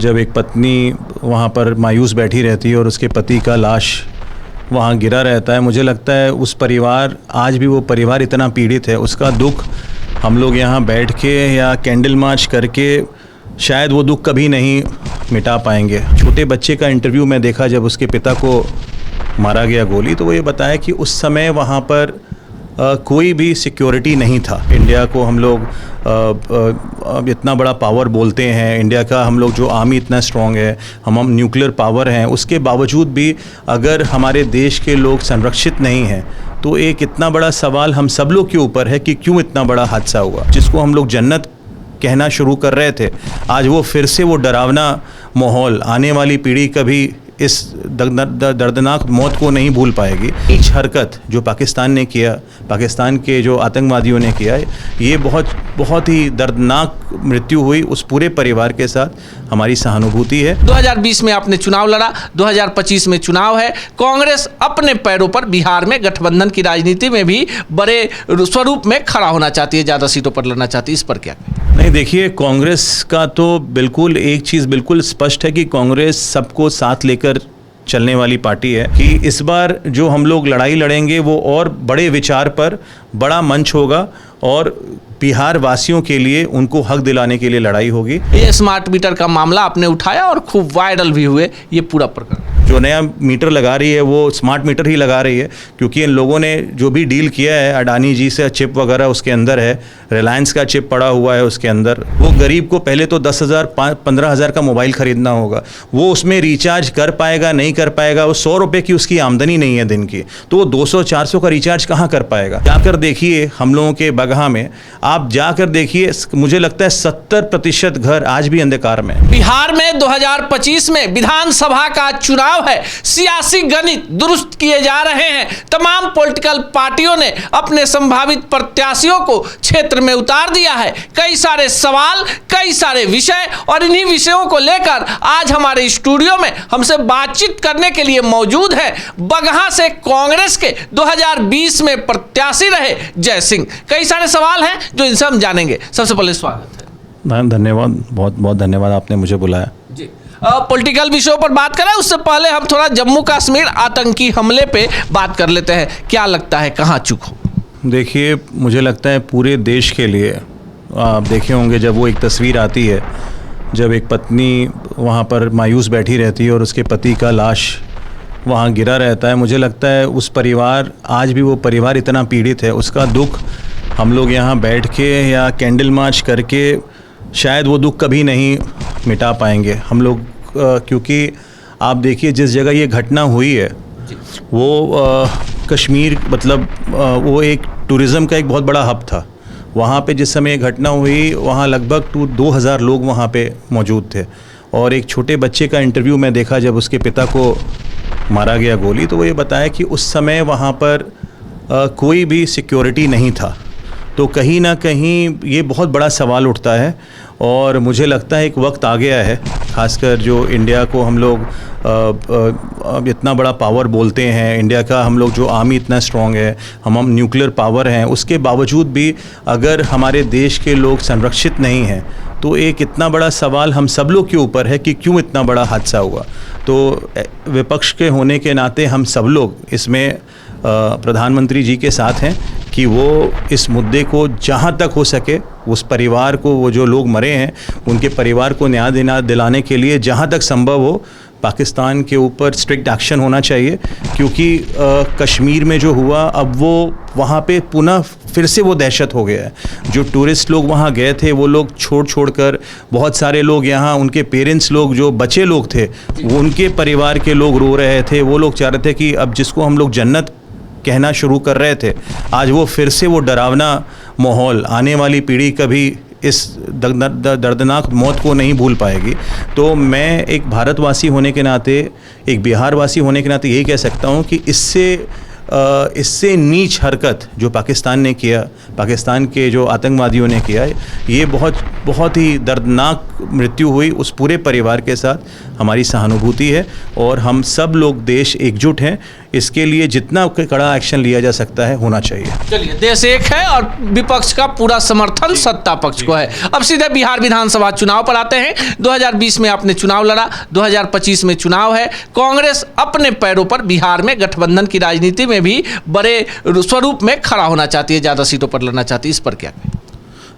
जब एक पत्नी वहाँ पर मायूस बैठी रहती है और उसके पति का लाश वहाँ गिरा रहता है, मुझे लगता है उस परिवार, आज भी वो परिवार इतना पीड़ित है, उसका दुख हम लोग यहाँ बैठ के या कैंडल मार्च करके शायद वो दुख कभी नहीं मिटा पाएंगे। छोटे बच्चे का इंटरव्यू मैं देखा जब उसके पिता को मारा गया गोली, तो वो ये बताया कि उस समय वहाँ पर कोई भी सिक्योरिटी नहीं था। इंडिया को हम लोग अब इतना बड़ा पावर बोलते हैं, इंडिया का हम लोग जो आर्मी इतना स्ट्रॉन्ग है, हम न्यूक्लियर पावर हैं, उसके बावजूद भी अगर हमारे देश के लोग संरक्षित नहीं हैं तो एक इतना बड़ा सवाल हम सब लोग के ऊपर है कि क्यों इतना बड़ा हादसा हुआ। जिसको हम लोग जन्नत कहना शुरू कर रहे थे, आज वो फिर से वो डरावना माहौल, आने वाली पीढ़ी कभी इस दर्दनाक मौत को नहीं भूल पाएगी। नीच हरकत जो पाकिस्तान ने किया, पाकिस्तान के जो आतंकवादियों ने किया, ये बहुत ही दर्दनाक मृत्यु हुई। उस पूरे परिवार के साथ हमारी सहानुभूति है। 2020 में आपने चुनाव लड़ा, 2025 में चुनाव है। कांग्रेस अपने पैरों पर बिहार में गठबंधन की राजनीति में भी बड़े स्वरूप में खड़ा होना चाहती है, ज़्यादा सीटों पर लड़ना चाहती है, इस पर क्या? नहीं, देखिए, कांग्रेस का तो बिल्कुल एक चीज़ बिल्कुल स्पष्ट है कि कांग्रेस सबको साथ लेकर चलने वाली पार्टी है कि इस बार जो हम लोग लड़ाई लड़ेंगे वो और बड़े विचार पर बड़ा मंच होगा और बिहार वासियों के लिए उनको हक दिलाने के लिए लड़ाई होगी। ये स्मार्ट मीटर का मामला आपने उठाया और खूब वायरल भी हुए, ये पूरा प्रकरण। जो नया मीटर लगा रही है वो स्मार्ट मीटर ही लगा रही है, क्योंकि इन लोगों ने जो भी डील किया है अडानी जी से, चिप वगैरह उसके अंदर है, रिलायंस का चिप पड़ा हुआ है उसके अंदर। वो गरीब को पहले तो 10,000 15,000 का मोबाइल खरीदना होगा, वो उसमें रिचार्ज कर पाएगा नहीं कर पाएगा, वो 100 रुपये की उसकी आमदनी नहीं है दिन की, तो वो 200-400 का रिचार्ज कहाँ कर पाएगा। जाकर देखिए हम लोगों के बगहा में, आप जाकर देखिए, मुझे लगता है 70% घर आज भी अंधकार में। बिहार में 2025 में विधानसभा का चुनाव है, सियासी गणित दुरुस्त किए जा रहे हैं। तमाम पॉलिटिकल पार्टियों ने अपने संभावित प्रत्याशियों को क्षेत्र में उतार दिया है। कई सारे सवाल, कई सारे विषय, और इन्हीं विषयों को लेकर आज हमारे स्टूडियो में हमसे बातचीत करने के लिए मौजूद है बगहा से कांग्रेस के 2020 में प्रत्याशी रहे जय सिंह। कई सारे सवाल हैं जो इनसे हम जानेंगे। सबसे पहले स्वागत है। धन्यवाद, बहुत बहुत धन्यवाद, आपने मुझे बुलाया जी। पॉलिटिकल विषयों पर बात करें उससे पहले हम थोड़ा जम्मू कश्मीर आतंकी हमले पे बात कर लेते हैं। क्या लगता है कहाँ चूक हो? देखिए, मुझे लगता है पूरे देश के लिए, आप देखे होंगे जब वो एक तस्वीर आती है जब एक पत्नी वहाँ पर मायूस बैठी रहती है और उसके पति का लाश वहाँ गिरा रहता है, मुझे लगता है उस परिवार, आज भी वो परिवार इतना पीड़ित है, उसका दुख हम लोग यहाँ बैठ के या कैंडल मार्च करके शायद वो दुख कभी नहीं मिटा पाएंगे हम लोग। क्योंकि आप देखिए जिस जगह ये घटना हुई है वो कश्मीर, मतलब वो एक टूरिज़्म का एक बहुत बड़ा हब था। वहाँ पे जिस समय ये घटना हुई वहाँ लगभग 2000 लोग वहाँ पे मौजूद थे, और एक छोटे बच्चे का इंटरव्यू मैं देखा जब उसके पिता को मारा गया गोली, तो वो ये बताया कि उस समय वहाँ पर कोई भी सिक्योरिटी नहीं था। तो कहीं ना कहीं ये बहुत बड़ा सवाल उठता है, और मुझे लगता है एक वक्त आ गया है, खासकर जो इंडिया को हम लोग अब इतना बड़ा पावर बोलते हैं, इंडिया का हम लोग जो आर्मी इतना स्ट्रॉन्ग है, हम न्यूक्लियर पावर हैं, उसके बावजूद भी अगर हमारे देश के लोग संरक्षित नहीं हैं तो एक इतना बड़ा सवाल हम सब लोग के ऊपर है कि क्यों इतना बड़ा हादसा हुआ। तो विपक्ष के होने के नाते हम सब लोग इसमें प्रधानमंत्री जी के साथ हैं कि वो इस मुद्दे को जहाँ तक हो सके उस परिवार को, वो जो लोग मरे हैं उनके परिवार को न्याय दिलाने के लिए जहाँ तक संभव हो पाकिस्तान के ऊपर स्ट्रिक्ट एक्शन होना चाहिए। क्योंकि कश्मीर में जो हुआ, अब वो वहाँ पे पुनः फिर से वो दहशत हो गया है। जो टूरिस्ट लोग वहाँ गए थे वो लोग छोड़ कर, बहुत सारे लोग यहाँ, उनके पेरेंट्स लोग, जो बचे लोग थे, वो उनके परिवार के लोग रो रहे थे। वो लोग चाह रहे थे कि अब जिसको हम लोग जन्नत कहना शुरू कर रहे थे, आज वो फिर से वो डरावना माहौल, आने वाली पीढ़ी कभी इस दर्दनाक मौत को नहीं भूल पाएगी। तो मैं एक भारतवासी होने के नाते, एक बिहारवासी होने के नाते यही कह सकता हूँ कि इससे नीच हरकत जो पाकिस्तान ने किया, पाकिस्तान के जो आतंकवादियों ने किया, ये बहुत ही दर्दनाक मृत्यु हुई। उस पूरे परिवार के साथ हमारी सहानुभूति है, और हम सब लोग देश एकजुट हैं इसके लिए जितना कड़ा एक्शन लिया जा सकता है होना चाहिए। चलिए, देश एक है और विपक्ष का पूरा समर्थन सत्ता पक्ष को है। अब सीधे बिहार विधानसभा चुनाव पर आते हैं। 2020 में आपने चुनाव लड़ा, 2025 में चुनाव है। कांग्रेस अपने पैरों पर बिहार में गठबंधन की राजनीति में भी बड़े स्वरूप में खड़ा होना चाहती है, ज़्यादा सीटों पर लड़ना चाहती है, इस पर क्या कहें?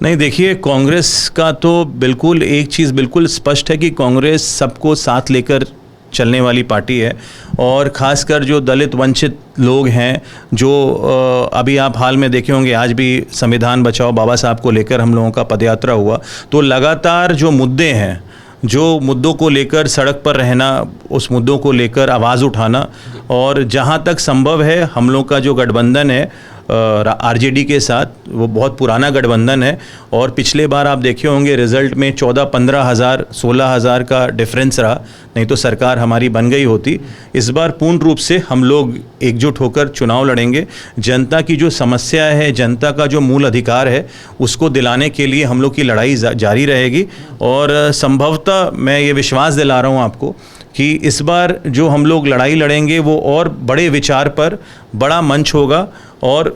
नहीं, देखिए, कांग्रेस का तो बिल्कुल एक चीज़ बिल्कुल स्पष्ट है कि कांग्रेस सबको साथ लेकर चलने वाली पार्टी है, और ख़ासकर जो दलित वंचित लोग हैं, जो अभी आप हाल में देखे होंगे, आज भी संविधान बचाओ बाबा साहब को लेकर हम लोगों का पदयात्रा हुआ, तो लगातार जो मुद्दे हैं, जो मुद्दों को लेकर सड़क पर रहना, उस मुद्दों को लेकर आवाज़ उठाना, और जहाँ तक संभव है हम लोग का जो गठबंधन है आरजेडी के साथ, वो बहुत पुराना गठबंधन है, और पिछले बार आप देखे होंगे रिज़ल्ट में 14-15 हज़ार 16 हज़ार का डिफरेंस रहा, नहीं तो सरकार हमारी बन गई होती। इस बार पूर्ण रूप से हम लोग एकजुट होकर चुनाव लड़ेंगे। जनता की जो समस्या है, जनता का जो मूल अधिकार है, उसको दिलाने के लिए हम लोग की लड़ाई जारी रहेगी, और संभवतः मैं ये विश्वास दिला रहा हूँ आपको कि इस बार जो हम लोग लड़ाई लड़ेंगे वो और बड़े विचार पर बड़ा मंच होगा, और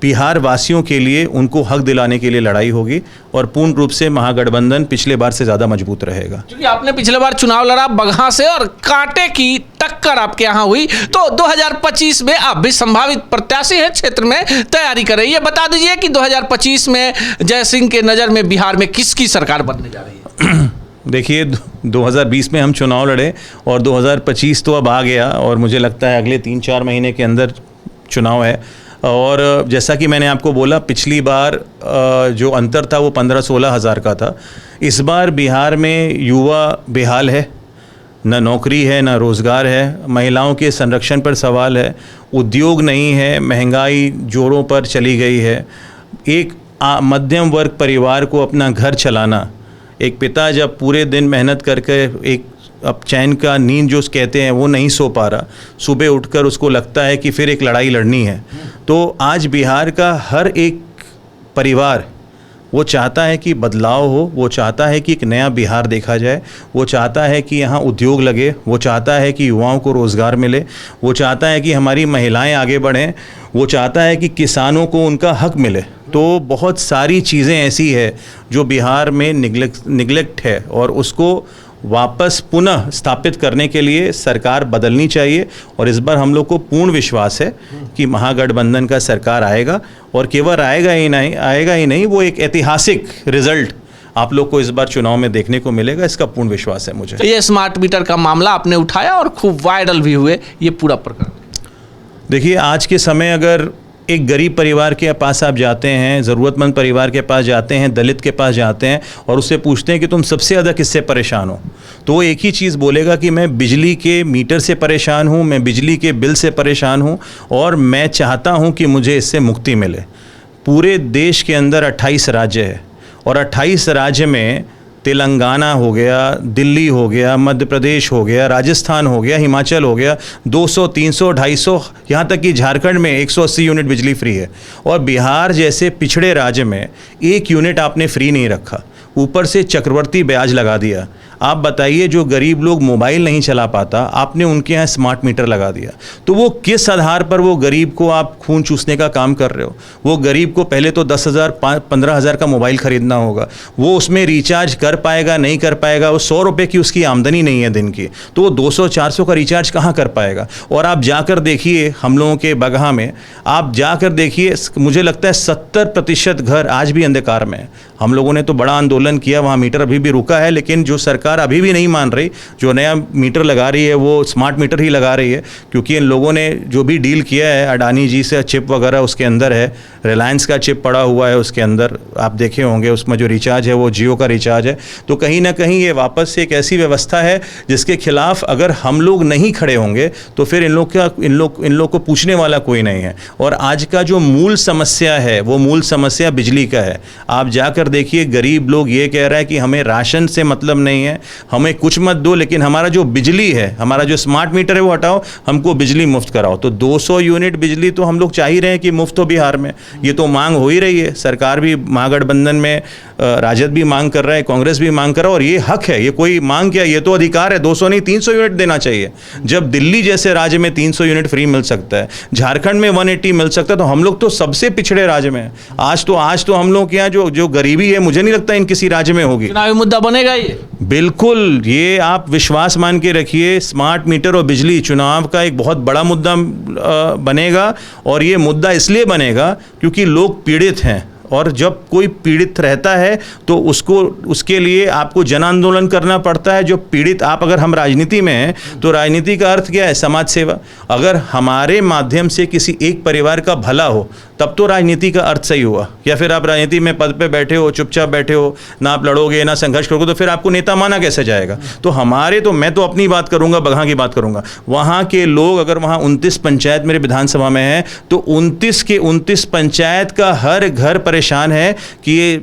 बिहार वासियों के लिए उनको हक दिलाने के लिए लड़ाई होगी, और पूर्ण रूप से महागठबंधन पिछले बार से ज़्यादा मजबूत रहेगा। क्योंकि आपने पिछले बार चुनाव लड़ा बगहा से, और कांटे की टक्कर आपके यहाँ हुई, तो 2025 में आप भी संभावित प्रत्याशी हैं, क्षेत्र में तैयारी कर रही है। बता दीजिए कि 2025 में जय सिंह के नज़र में बिहार में किसकी सरकार बनने जा रही है? देखिए, 2020 में हम चुनाव लड़े, और 2025 तो अब आ गया, और मुझे लगता है अगले 3-4 महीने के अंदर चुनाव है। और जैसा कि मैंने आपको बोला, पिछली बार जो अंतर था वो 15-16 हज़ार का था। इस बार बिहार में युवा बेहाल है, न नौकरी है, न रोज़गार है, महिलाओं के संरक्षण पर सवाल है, उद्योग नहीं है, महंगाई जोरों पर चली गई है। एक मध्यम वर्ग परिवार को अपना घर चलाना, एक पिता जब पूरे दिन मेहनत करके एक अब चैन का नींद जो कहते हैं वो नहीं सो पा रहा, सुबह उठकर उसको लगता है कि फिर एक लड़ाई लड़नी है। तो आज बिहार का हर एक परिवार वो चाहता है कि बदलाव हो, वो चाहता है कि एक नया बिहार देखा जाए, वो चाहता है कि यहाँ उद्योग लगे, वो चाहता है कि युवाओं को रोज़गार मिले, वो चाहता है कि हमारी महिलाएं आगे बढ़ें, वो चाहता है कि किसानों को उनका हक मिले। तो बहुत सारी चीज़ें ऐसी है जो बिहार में निगलेक्ट है, और उसको वापस पुनः स्थापित करने के लिए सरकार बदलनी चाहिए। और इस बार हम लोग को पूर्ण विश्वास है कि महागठबंधन का सरकार आएगा, और केवल आएगा ही नहीं, वो एक ऐतिहासिक रिजल्ट आप लोग को इस बार चुनाव में देखने को मिलेगा, इसका पूर्ण विश्वास है मुझे। ये स्मार्ट मीटर का मामला आपने उठाया और खूब वायरल भी हुए, ये पूरा प्रकरण। देखिए, आज के समय अगर एक गरीब परिवार के पास आप जाते हैं, ज़रूरतमंद परिवार के पास जाते हैं, दलित के पास जाते हैं, और उससे पूछते हैं कि तुम सबसे ज़्यादा किससे परेशान हो, तो वो एक ही चीज़ बोलेगा कि मैं बिजली के मीटर से परेशान हूँ, मैं बिजली के बिल से परेशान हूँ, और मैं चाहता हूँ कि मुझे इससे मुक्ति मिले। पूरे देश के अंदर 28 राज्य है, और 28 राज्य में तेलंगाना हो गया, दिल्ली हो गया, मध्य प्रदेश हो गया, राजस्थान हो गया, हिमाचल हो गया, 200, 300, 250, यहाँ तक कि झारखंड में 180 यूनिट बिजली फ्री है। और बिहार जैसे पिछड़े राज्य में 1 यूनिट आपने फ्री नहीं रखा, ऊपर से चक्रवर्ती ब्याज लगा दिया। आप बताइए, जो गरीब लोग मोबाइल नहीं चला पाता, आपने उनके यहाँ स्मार्ट मीटर लगा दिया, तो वो किस आधार पर वो गरीब को आप खून चूसने का काम कर रहे हो? वो गरीब को पहले तो 10,000 15,000 का मोबाइल खरीदना होगा, वो उसमें रिचार्ज कर पाएगा नहीं कर पाएगा, वो 100 रुपये की उसकी आमदनी नहीं है दिन की, तो वो 200-400 का रिचार्ज कहाँ कर पाएगा? और आप जाकर देखिए हम लोगों के बगहा में, आप जाकर देखिए, मुझे लगता है 70% घर आज भी अंधकार में है। हम लोगों ने तो बड़ा आंदोलन किया, वहाँ मीटर अभी भी रुका है, लेकिन जो सरकार अभी भी नहीं मान रही, जो नया मीटर लगा रही है वो स्मार्ट मीटर ही लगा रही है, क्योंकि इन लोगों ने जो भी डील किया है अडानी जी से, चिप वगैरह उसके अंदर है, रिलायंस का चिप पड़ा हुआ है उसके अंदर, आप देखे होंगे, उसमें जो रिचार्ज है वो जियो का रिचार्ज है। तो कहीं ना कहीं ये वापस से एक ऐसी व्यवस्था है जिसके खिलाफ अगर हम लोग नहीं खड़े होंगे तो फिर इन लोग को पूछने वाला कोई नहीं है। और आज का जो मूल समस्या है वो मूल समस्या बिजली का है। आप जाकर देखिए, गरीब लोग ये कह रहे हैं कि हमें राशन से मतलब नहीं है, हमें कुछ मत दो, लेकिन हमारा जो बिजली है, हमारा जो स्मार्ट मीटर है वो हटाओ, हमको बिजली मुफ्त कराओ। तो 200 यूनिट बिजली तो हम लोग चाह ही रहे हैं कि मुफ्त हो बिहार में, ये तो मांग हो ही रही है। सरकार भी महागठबंधन में राजद भी मांग कर रहा है, कांग्रेस भी मांग कर रहा है, और ये हक है, ये कोई मांग क्या, ये तो अधिकार है। 200 नहीं 300 यूनिट देना चाहिए। जब दिल्ली जैसे राज्य में 300 यूनिट फ्री मिल सकता है, झारखंड में 180 मिल सकता है, तो हम लोग तो सबसे पिछड़े राज्य में हैं। आज तो हम लोग के यहाँ जो गरीबी है, मुझे नहीं लगता इन किसी राज्य में होगी। चुनावी मुद्दा बनेगा ये? बिल्कुल, ये आप विश्वास मान के रखिए। स्मार्ट मीटर और बिजली चुनाव का एक बहुत बड़ा मुद्दा बनेगा, और ये मुद्दा इसलिए बनेगा क्योंकि लोग पीड़ित हैं, और जब कोई पीड़ित रहता है तो उसके लिए आपको जन आंदोलन करना पड़ता है। जो पीड़ित, अगर हम राजनीति में हैं तो राजनीति का अर्थ क्या है? समाज सेवा। अगर हमारे माध्यम से किसी एक परिवार का भला हो तब तो राजनीति का अर्थ सही हुआ। या फिर आप राजनीति में पद पे बैठे हो, चुपचाप बैठे हो, ना आप लड़ोगे ना संघर्ष करोगे, तो फिर आपको नेता माना कैसे जाएगा? तो मैं तो अपनी बात करूंगा, बगहा की बात करूंगा। वहाँ के लोग, अगर वहाँ 29 पंचायत मेरे विधानसभा में है, तो 29 के 29 पंचायत का हर घर परेशान है कि ये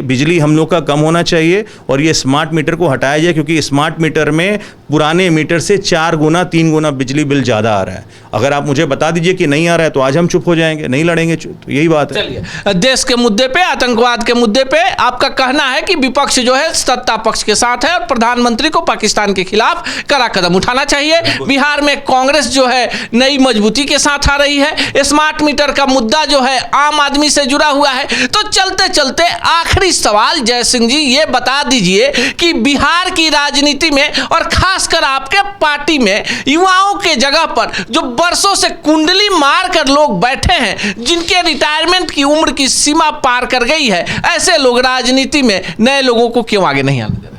बिजली हम लोग का कम होना चाहिए, और ये स्मार्ट मीटर को हटाया जाए, क्योंकि स्मार्ट मीटर में पुराने मीटर से 4 गुना 3 गुना बिजली बिल ज़्यादा आ रहा है। अगर आप मुझे बता दीजिए कि नहीं आ रहा है तो आज हम चुप हो जाएंगे, नहीं लड़ेंगे, तो यही बात है। चलिए, देश के मुद्दे पे, आतंकवाद के मुद्दे पे आपका कहना है कि विपक्ष जो है सत्ता पक्ष के साथ है, और प्रधानमंत्री को पाकिस्तान के खिलाफ कड़ा कदम उठाना चाहिए। बिहार में कांग्रेस जो है नई मजबूती के साथ आ रही है। स्मार्ट मीटर का मुद्दा जो है आम आदमी से जुड़ा हुआ है। तो चलते चलते आखिरी सवाल, जय सिंह जी, ये बता दीजिए कि बिहार की राजनीति में और खासकर आपके पार्टी में युवाओं के जगह पर जो बरसों से कुंडली मार कर लोग बैठे हैं, जिनके रिटायरमेंट की उम्र की सीमा पार कर गई है, ऐसे लोग राजनीति में नए लोगों को क्यों आगे नहीं आने दे रहे?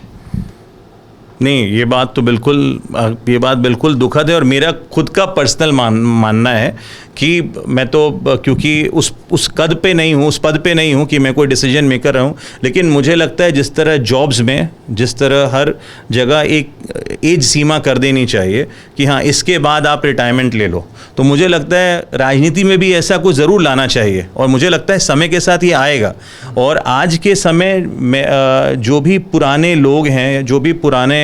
नहीं, ये बात बिल्कुल दुखद है, और मेरा खुद का पर्सनल मानना है कि मैं तो, क्योंकि उस कद पे नहीं हूँ, उस पद पे नहीं हूँ कि मैं कोई डिसीजन मेकर रहूँ, लेकिन मुझे लगता है जिस तरह जॉब्स में, जिस तरह हर जगह एक एज सीमा कर देनी चाहिए कि हाँ, इसके बाद आप रिटायरमेंट ले लो, तो मुझे लगता है राजनीति में भी ऐसा कुछ ज़रूर लाना चाहिए, और मुझे लगता है समय के साथ ये आएगा। और आज के समय में जो भी पुराने लोग हैं, जो भी पुराने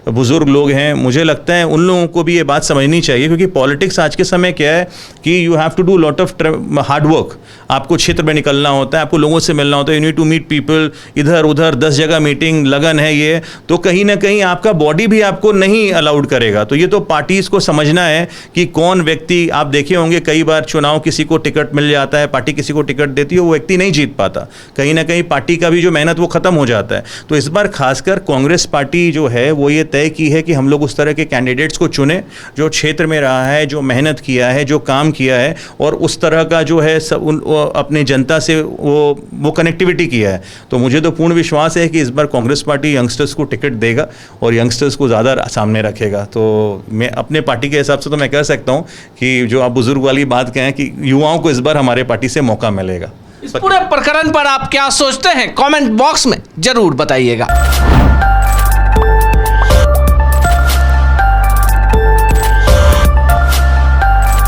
बुज़ुर्ग लोग हैं, मुझे लगता है उन लोगों को भी ये बात समझनी चाहिए, क्योंकि पॉलिटिक्स आज के समय क्या है कि you have to do lot of hard work. आपको क्षेत्र में निकलना होता है, आपको लोगों से मिलना होता है, you need to meet people, इधर उधर 10 जगह मीटिंग, लगन है ये, तो कहीं ना कहीं आपका बॉडी भी आपको नहीं अलाउड करेगा। तो ये तो पार्टीज़ को समझना है कि कौन व्यक्ति, आप देखे होंगे कई बार चुनाव किसी को टिकट मिल जाता है, पार्टी किसी को टिकट देती है, वो व्यक्ति नहीं जीत पाता, कहीं ना कहीं पार्टी का भी जो मेहनत वो ख़त्म हो जाता है। तो इस बार खासकर कांग्रेस पार्टी जो है वो ये तय की है कि हम लोग उस तरह के कैंडिडेट्स को चुने जो क्षेत्र में रहा है, जो मेहनत किया है, जो काम किया है, और उस तरह का जो है अपने जनता से वो कनेक्टिविटी किया है। तो मुझे तो पूर्ण विश्वास है कि इस बार कांग्रेस पार्टी यंगस्टर्स को टिकट देगा और यंगस्टर्स को ज़्यादा सामने रखेगा। तो मैं अपने पार्टी के हिसाब से तो मैं कह सकता हूँ कि जो आप बुजुर्ग वाली बात कहें कि युवाओं को इस बार हमारे पार्टी से मौका मिलेगा। इस पूरे प्रकरण पर आप क्या सोचते हैं? कमेंट बॉक्स में जरूर बताइएगा।